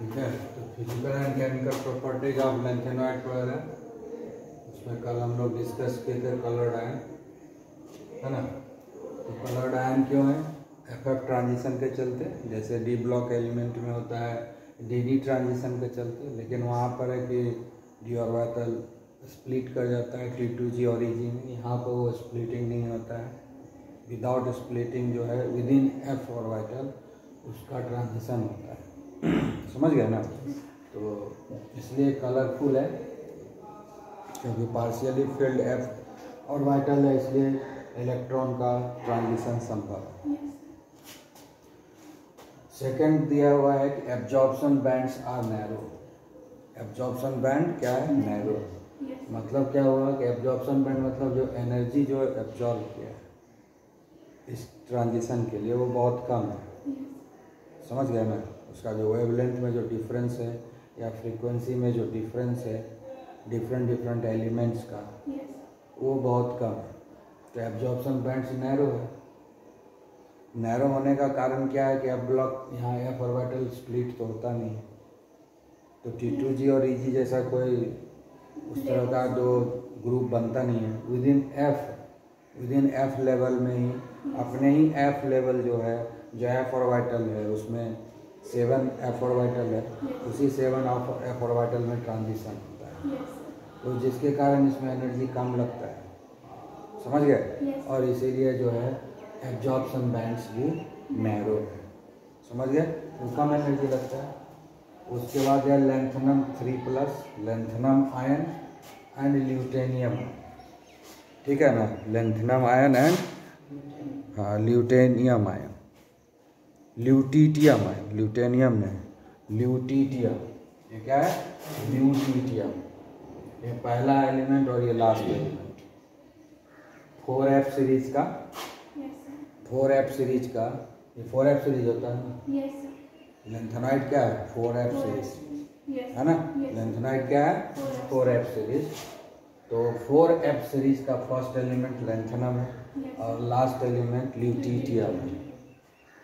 ठीक है। तो physical and chemical properties of lanthanoid पढ़ रहे हैं। उसमें कल हम लोग डिस्कस किए थे कलर्ड आयन, है ना। तो कलर्ड आयन क्यों है? एफ ट्रांजिशन के चलते, जैसे डी ब्लॉक एलिमेंट में होता है डी ट्रांजिशन के चलते, लेकिन वहाँ पर है कि डी ऑर्बिटल स्प्लिट कर जाता है T2G ऑरिजिन। यहाँ पर वो स्प्लिटिंग नहीं होता है। विदाउट स्प्लिटिंग जो है विद इन एफ ऑर्बिटल उसका ट्रांजिशन होता है। समझ गए ना। तो इसलिए कलरफुल है क्योंकि पार्शियली फिल्ड एफ ऑर्बिटल है, इसलिए इलेक्ट्रॉन का ट्रांजिशन संभव है। सेकंड दिया हुआ है कि absorption bands are narrow. Absorption band क्या है? नैरो। मतलब क्या हुआ कि एब्जॉर्प्शन बैंड मतलब जो एनर्जी जो एब्जॉर्ब किया है इस ट्रांजिशन के लिए वो बहुत कम है। समझ गए ना। उसका जो वेवलेंथ में जो डिफरेंस है या फ्रीक्वेंसी में जो डिफरेंस है डिफरेंट एलिमेंट्स का, वो बहुत कम है। तो एब्जॉर्प्शन बैंड्स नैरो है। नैरो होने का कारण क्या है कि अब ब्लॉक यहाँ एफ ऑर्बिटल स्प्लिट तो होता नहीं है, तो T2G और EG जैसा कोई उस तरह का जो ग्रुप बनता नहीं है। विद इन एफ लेवल में ही अपने ही एफ लेवल जो है, जो एफ ऑर्बिटल है उसमें 7 एफ ऑर्बिटल है, उसी 7 एफ ऑर्बिटल में ट्रांजिशन होता है। तो जिसके कारण इसमें एनर्जी कम लगता है। समझ गए। और इसीलिए जो है एब्जॉर्प्शन बैंड्स भी नैरो है। समझ गए। तो कम एनर्जी लगता है। उसके बाद है lanthanum 3+, lanthanum ion and lutetium. ठीक है ना। Lanthanum ion and lutetium ion, lutetium ion, lutetium नहीं, ल्यूटीटियम। ये क्या है? ल्यूटीटियम। ये पहला एलिमेंट और ये लास्ट एलिमेंट 4F सीरीज का, 4F सीरीज का, ये 4F सीरीज होता है ना। लेंथेनाइड क्या है? 4F सीरीज, है ना। लेंथेनाइड क्या है? 4F series. तो 4F सीरीज का फर्स्ट एलिमेंट लेंथेनम है और लास्ट एलिमेंट ल्यूटीटियम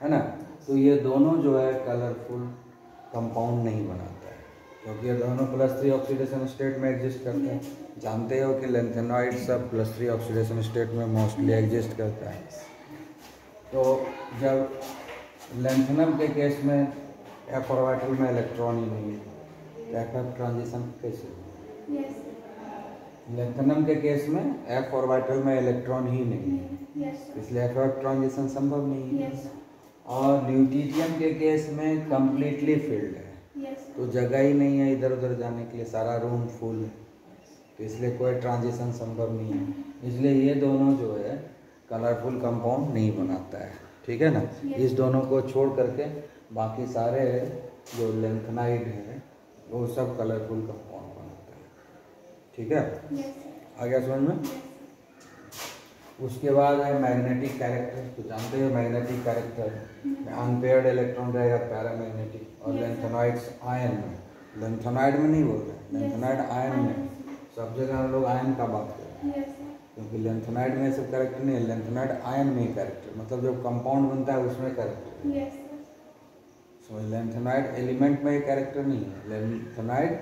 है ना। तो ये दोनों जो है कलरफुल कंपाउंड नहीं बनाता है क्योंकि ये दोनों +3 ऑक्सीडेशन स्टेट में एग्जिस्ट करते हैं। जानते हो कि लेंथेनॉइड सब +3 ऑक्सीडेशन स्टेट में मोस्टली एग्जिस्ट करता है। तो जब लेंथेनम के केस में एफ ऑर्बिटल में इलेक्ट्रॉन ही नहीं है, एफ ट्रांजिशन कैसे? लेंथेनम के केस में एफ ऑर्बिटल में इलेक्ट्रॉन ही नहीं है, इसलिए एफ ट्रांजिशन संभव नहीं है। और ल्यूटीटियम के केस में कंप्लीटली फिल्ड है, तो जगह ही नहीं है इधर उधर जाने के लिए, सारा रूम फुल है, तो इसलिए कोई ट्रांजिशन संभव नहीं है। इसलिए ये दोनों जो है कलरफुल कंपाउंड नहीं बनाता है। ठीक है ना। इस दोनों को छोड़ करके बाकी सारे जो लेंथेनाइड है वो सब कलरफुल कंपाउंड बनाता है। ठीक है। आ गया समझ में। उसके बाद है मैग्नेटिक कैरेक्टर। तो जानते हो मैग्नेटिक कैरेक्टर में अनपेयर्ड इलेक्ट्रॉन रहेगा पैरामैग्नेटिक, और लेंथेनॉइड्स आयन में, लेंथेनॉइड में नहीं बोल रहे, लेंथेनॉइड आयन में। सब जगह हम लोग आयन का बात कर रहे हैं क्योंकि लेंथेनॉइड में सब कैरेक्टर नहीं है, लेंथेनॉइड आयन में ही कैरेक्टर, मतलब जब कंपाउंड बनता है उसमें कैरेक्टर। सो लेंथेनॉइड एलिमेंट में ये कैरेक्टर नहीं है, लेंथेनॉइड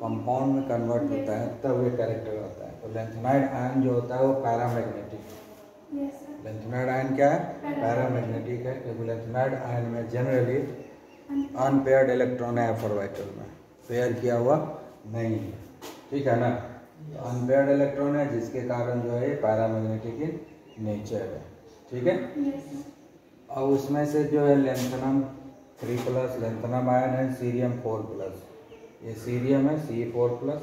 कंपाउंड में कन्वर्ट होता है तब ये कैरेक्टर होता है। तो लेंथेनॉइड आयन जो होता है वो पैरामैग्नेटिक। लेंथेनॉइड आयन क्या है? पैरामैग्नेटिक है क्योंकि लेंथेनॉइड आयन में जनरली अनपेयर्ड इलेक्ट्रॉन है एफ ऑर्बिटल में, पेयर किया हुआ नहीं है। ठीक है ना। तो अनपेयर्ड इलेक्ट्रॉन है जिसके कारण जो है पैरामैग्नेटिक इन नेचर है। ठीक है। और उसमें से जो है लेंथेनम 3+, लेंथेनम आयन है सीरियम 4+, ये सीरियम है C4+,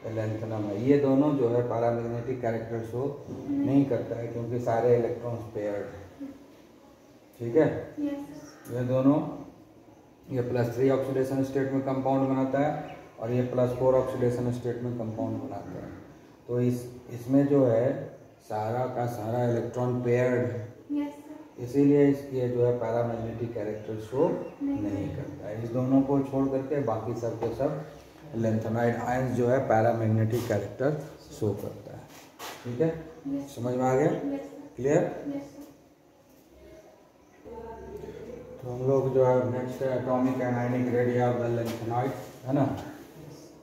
लेंथेनम है। ये दोनों जो है पैरामैग्नेटिक कैरेक्टर शो नहीं करता है क्योंकि सारे इलेक्ट्रॉन्स पेयर्ड है। ठीक है। ये दोनों, ये +3 ऑक्सीडेशन स्टेट में कंपाउंड बनाता है और ये +4 ऑक्सीडेशन स्टेट में कंपाउंड बनाता है। तो इसमें जो है सारा का सारा इलेक्ट्रॉन पेयर्ड है, इसीलिए इसके जो है पैरामैग्नेटिक कैरेक्टर शो नहीं करता है। इस दोनों को छोड़ करके बाकी सब के सब लेंथेनॉइड आयंस जो है पैरामैग्नेटिक कैरेक्टर शो करता है। ठीक है। समझ में आ गया? क्लियर। तो हम लोग जो है नेक्स्ट है atomic and ionic radio of the lanthanoid, है ना।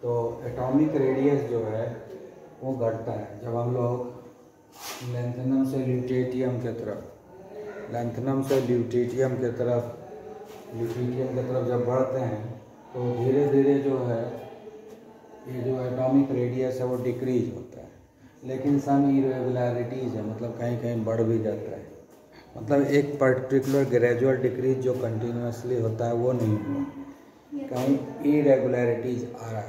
तो एटॉमिक रेडियस जो है वो घटता है जब हम लोग लेंथेनम से ल्यूटेटियम की तरफ ल्यूटेटियम की तरफ जब बढ़ते हैं तो धीरे धीरे जो है ये जो एटॉमिक रेडियस है वो डिक्रीज होता है, लेकिन सम इरेगुलरिटीज़ है, मतलब कहीं कहीं बढ़ भी जाता है। मतलब एक पर्टिकुलर ग्रेजुअल डिक्रीज जो कंटिन्यूसली होता है वो नहीं हुआ, कहीं इरेगुलरिटीज़ आ रहा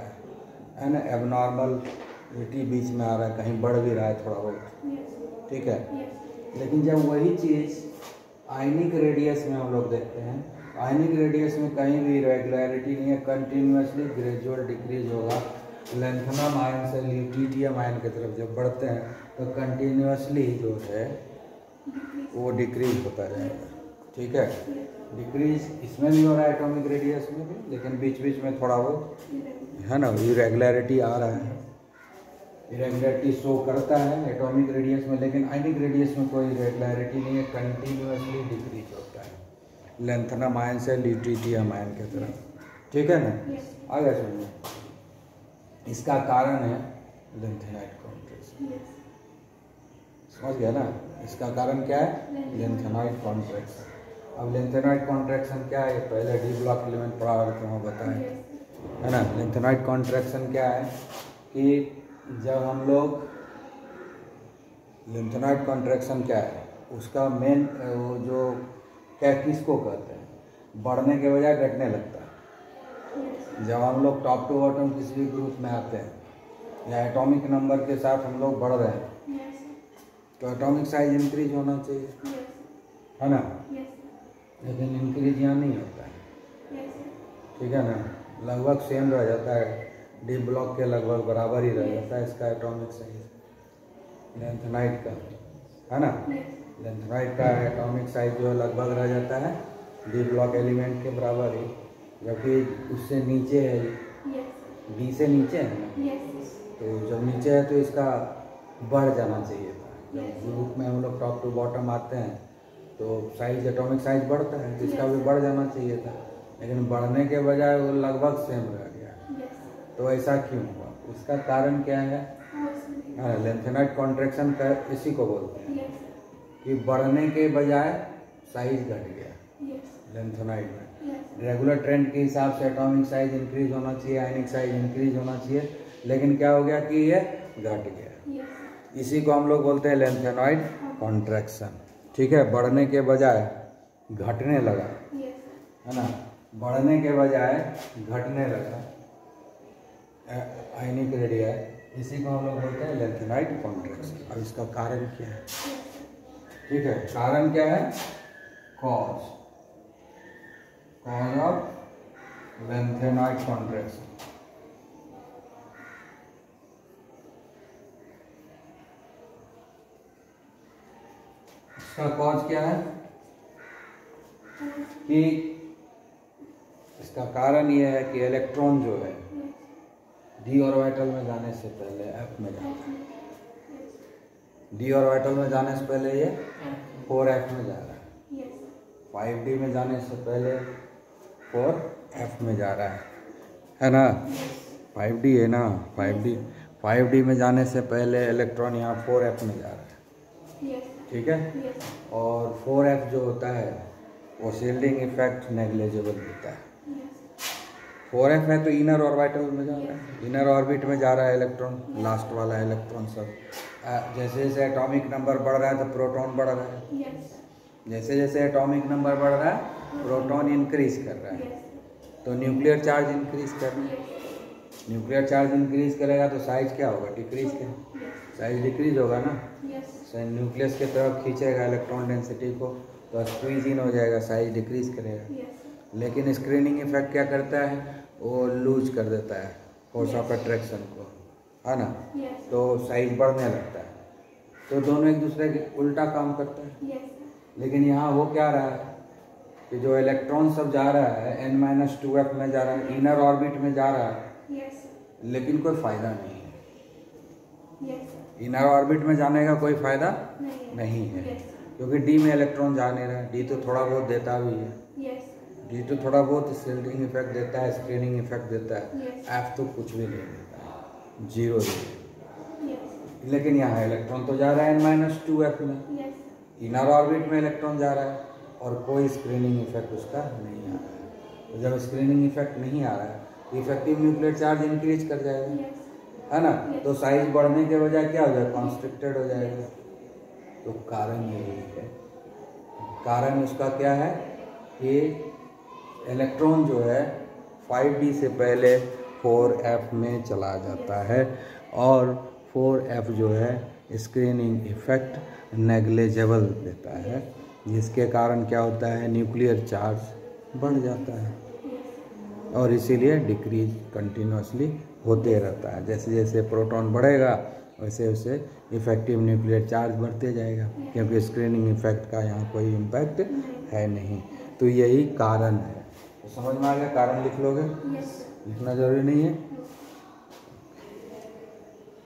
है ना, एबनॉर्मलिटी बीच में आ रहा है, कहीं बढ़ भी रहा है थोड़ा बहुत, ठीक है। लेकिन जब वही चीज़ आयनिक रेडियस में हम लोग देखते हैं, आयनिक रेडियस में कहीं भी इरेगुलरिटी नहीं है, कंटिन्यूसली ग्रेजुअल डिक्रीज होगा। लेंथेनम आयन से ल्यूटियम आयन की तरफ जब बढ़ते हैं तो कंटिन्यूसली जो है वो डिक्रीज होता जाएगा, ठीक है। डिक्रीज इसमें भी हो रहा है एटॉमिक रेडियस में भी, लेकिन बीच बीच में थोड़ा वो है ना इरेगुलरिटी आ रहा है, इरेगुलरिटी शो करता है एटॉमिक रेडियस में, लेकिन आयनिक रेडियस में कोई इरेगुलरिटी नहीं है, कंटिन्यूसली डिक्रीज होता है लेंथेनम आयन से ल्यूटियम आयन की तरफ, ठीक है ना। आगे सुनिए, इसका कारण है लेंथेनाइड कॉन्ट्रैक्शन, समझ गया ना। इसका कारण क्या है? Lanthanide contraction. अब लेंथेनाइड कॉन्ट्रैक्शन क्या है? पहले डी ब्लॉक एलिमेंट पढ़ा और तुम्हें बताएं, है ना। लेंथेनाइड कॉन्ट्रैक्शन क्या है कि जब हम लोग लेंथेनाइड कॉन्ट्रैक्शन क्या है, उसका मेन वो जो क्या किसको कहते हैं, बढ़ने के बजाय घटने लगता है। जब हम लोग टॉप टू बॉटम किसी भी ग्रुप में आते हैं या एटॉमिक नंबर के साथ हम लोग बढ़ रहे हैं तो एटॉमिक साइज इंक्रीज होना चाहिए, है ना, लेकिन इंक्रीज यहाँ नहीं होता है, ठीक है ना। लगभग सेम रह जाता है, डी ब्लॉक के लगभग बराबर ही रह जाता है इसका एटॉमिक साइज लेंथेनाइड का, है ना। लेंथेनाइड का एटॉमिक साइज जो लगभग रह जाता है डी ब्लॉक एलिमेंट के बराबर ही, जबकि उससे नीचे है, डी से नीचे है ना, तो जब नीचे है तो इसका बढ़ जाना चाहिए था। जब ग्रुप में हम लोग टॉप टू बॉटम आते हैं तो साइज एटॉमिक साइज बढ़ता है, तो इसका भी बढ़ जाना चाहिए था, लेकिन बढ़ने के बजाय वो लगभग सेम रह गया। तो ऐसा क्यों हुआ? उसका कारण क्या है? लेंथेनाइड कॉन्ट्रैक्शन का इसी को बोलते हैं कि बढ़ने के बजाय साइज घट गया लेंथेनाइड में। रेगुलर ट्रेंड के हिसाब से एटॉमिक साइज इंक्रीज होना चाहिए, आयनिक साइज इंक्रीज होना चाहिए, लेकिन क्या हो गया कि ये घट गया। इसी को हम लोग बोलते हैं लेंथेनाइड कॉन्ट्रैक्शन, ठीक है। बढ़ने के बजाय घटने लगा, है ना, बढ़ने के बजाय घटने लगा आयनिक रेडिया, इसी को हम लोग बोलते हैं लेंथेनाइड कॉन्ट्रैक्शन। अब इसका कारण क्या है? ठीक है, कारण क्या है? Cause of lanthanide contraction. इसका कॉज क्या है कि इसका कारण यह है कि इलेक्ट्रॉन जो है डी ऑर्बिटल में जाने से पहले एफ में जाता है, डी ऑर्बिटल में जाने से पहले ये 4f में जा रहा है, 5d में जाने से पहले 4f में जा रहा है ना, 5d है ना, 5d में जाने से पहले इलेक्ट्रॉन यहाँ 4f में जा रहा है, ठीक है। और 4f जो होता है वो शील्डिंग इफेक्ट नेग्लिजिबल होता है। 4f है तो इनर ऑर्बिटल में जा रहा है, इनर ऑर्बिट में जा रहा है इलेक्ट्रॉन, लास्ट वाला इलेक्ट्रॉन सब। जैसे जैसे एटॉमिक नंबर बढ़ रहा है तो प्रोटॉन बढ़ रहा है, जैसे जैसे एटॉमिक नंबर बढ़ रहा है प्रोटॉन इंक्रीज कर रहा है, तो न्यूक्लियर चार्ज इंक्रीज कर रहा है। न्यूक्लियर चार्ज इंक्रीज करेगा तो साइज क्या होगा? डिक्रीज क्या, साइज डिक्रीज होगा ना। न्यूक्लियस की तरफ खींचेगा इलेक्ट्रॉन डेंसिटी को तो स्क्वीज इन हो जाएगा, साइज डिक्रीज करेगा। लेकिन स्क्रीनिंग इफेक्ट क्या करता है? वो लूज कर देता है फोर्स ऑफ अट्रैक्शन को, है ना, तो साइज बढ़ने लगता है। तो दोनों एक दूसरे के उल्टा काम करता है। लेकिन यहाँ हो क्या रहा है कि जो इलेक्ट्रॉन सब जा रहा है n-2f में जा रहा है, इनर ऑर्बिट में जा रहा है, लेकिन कोई फायदा नहीं है। इनर ऑर्बिट में जाने का कोई फायदा नहीं है, क्योंकि डी में इलेक्ट्रॉन जा नहीं रहा है, डी तो थोड़ा बहुत देता भी है, डी तो थोड़ा बहुत शिल्डिंग इफेक्ट देता है, स्क्रीनिंग इफेक्ट देता है। Yes. एफ तो कुछ भी नहीं देता है, जीरो देता Yes. है। लेकिन यहाँ इलेक्ट्रॉन तो जा रहा है -2f में, Yes. इनर ऑर्बिट में इलेक्ट्रॉन जा रहा है और कोई स्क्रीनिंग इफेक्ट उसका नहीं आ रहा है। तो जब स्क्रीनिंग इफेक्ट नहीं आ रहा है तो इफेक्टिव न्यूक्लियर चार्ज इंक्रीज कर जाएगा, Yes. है ना। Yes. तो साइज बढ़ने के बजाय क्या हो जाएगा, कॉन्स्ट्रिक्टेड हो जाएगा। तो कारण यही है, कारण उसका क्या है कि इलेक्ट्रॉन जो है 5d से पहले 4f में चला जाता है और 4f जो है स्क्रीनिंग इफेक्ट नेग्लेजेबल देता है, जिसके कारण क्या होता है, न्यूक्लियर चार्ज बढ़ जाता है और इसीलिए डिक्रीज कंटिन्यूसली होते रहता है। जैसे जैसे प्रोटॉन बढ़ेगा वैसे वैसे इफेक्टिव न्यूक्लियर चार्ज बढ़ते जाएगा, क्योंकि स्क्रीनिंग इफेक्ट का यहाँ कोई इम्पैक्ट है नहीं। तो यही कारण है। तो समझ में आ गया, कारण लिख लोगे, Yes. लिखना जरूरी नहीं है।